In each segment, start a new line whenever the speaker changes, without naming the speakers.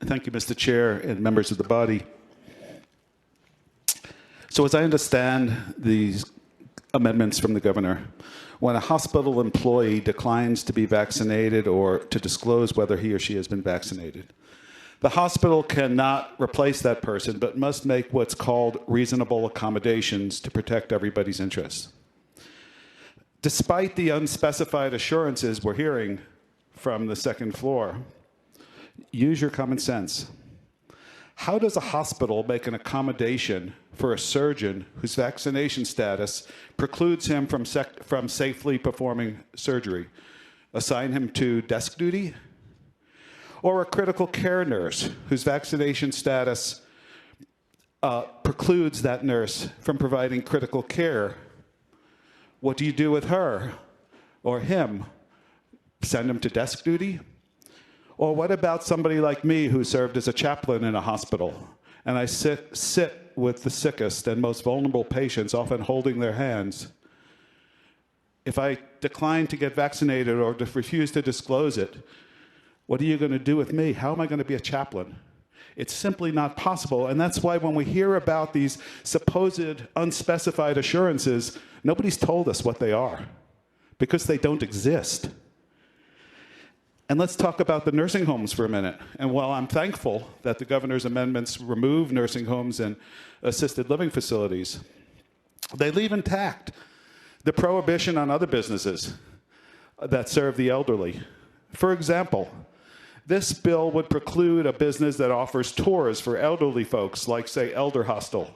Thank you, Mr. Chair and members of the body. So as I understand these amendments from the governor, when a hospital employee declines to be vaccinated or to disclose whether he or she has been vaccinated, the hospital cannot replace that person, but must make what's called reasonable accommodations to protect everybody's interests. Despite the unspecified assurances we're hearing from the second floor, use your common sense. How does a hospital make an accommodation for a surgeon whose vaccination status precludes him from safely performing surgery? Assign him to desk duty? Or a critical care nurse whose vaccination status precludes that nurse from providing critical care? What do you do with her or him? Send him to desk duty? Or what about somebody like me who served as a chaplain in a hospital, and I sit with the sickest and most vulnerable patients, often holding their hands? If I decline to get vaccinated or refuse to disclose it, what are you going to do with me? How am I going to be a chaplain? It's simply not possible, and that's why when we hear about these supposed unspecified assurances, nobody's told us what they are, because they don't exist. And let's talk about the nursing homes for a minute. And while I'm thankful that the governor's amendments remove nursing homes and assisted living facilities, they leave intact the prohibition on other businesses that serve the elderly. For example, this bill would preclude a business that offers tours for elderly folks, like, say, Elder Hostel,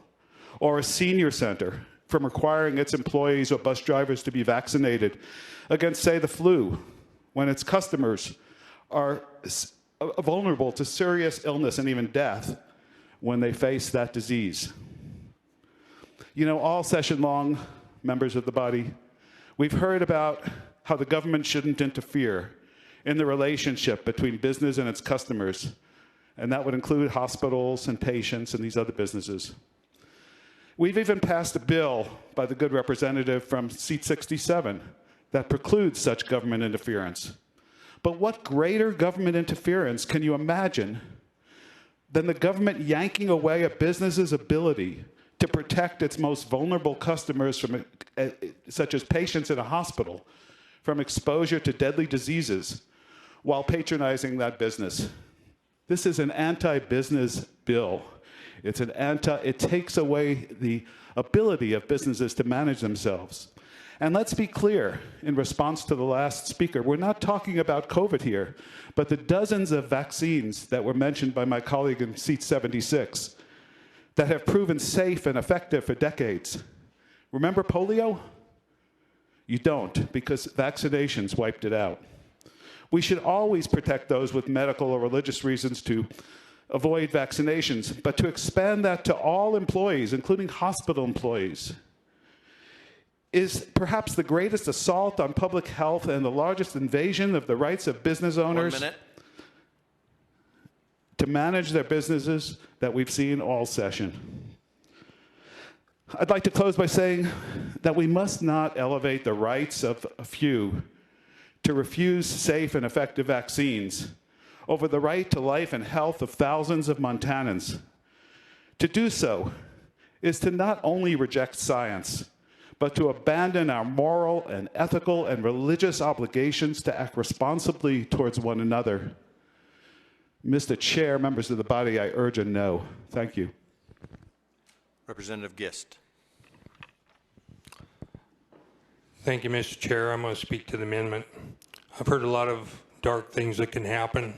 or a senior center, from requiring its employees or bus drivers to be vaccinated against, say, the flu, when its customers are vulnerable to serious illness and even death when they face that disease. You know, all session long, members of the body, we've heard about how the government shouldn't interfere in the relationship between business and its customers, and that would include hospitals and patients and these other businesses. We've even passed a bill by the good representative from seat 67 that precludes such government interference. But what greater government interference can you imagine than the government yanking away a business's ability to protect its most vulnerable customers, from, such as patients in a hospital, from exposure to deadly diseases while patronizing that business? This is an anti-business bill. It takes away the ability of businesses to manage themselves. And let's be clear, in response to the last speaker, we're not talking about COVID here, but the dozens of vaccines that were mentioned by my colleague in seat 76 that have proven safe and effective for decades. Remember polio? You don't, because vaccinations wiped it out. We should always protect those with medical or religious reasons to avoid vaccinations, but to expand that to all employees, including hospital employees, is perhaps the greatest assault on public health and the largest invasion of the rights of business owners to manage their businesses that we've seen all session. I'd like to close by saying that we must not elevate the rights of a few to refuse safe and effective vaccines over the right to life and health of thousands of Montanans. To do so is to not only reject science, but to abandon our moral and ethical and religious obligations to act responsibly towards one another. Mr. Chair, members of the body, I urge a no. Thank you.
Representative Gist.
Thank you, Mr. Chair. I'm going to speak to the amendment. I've heard a lot of dark things that can happen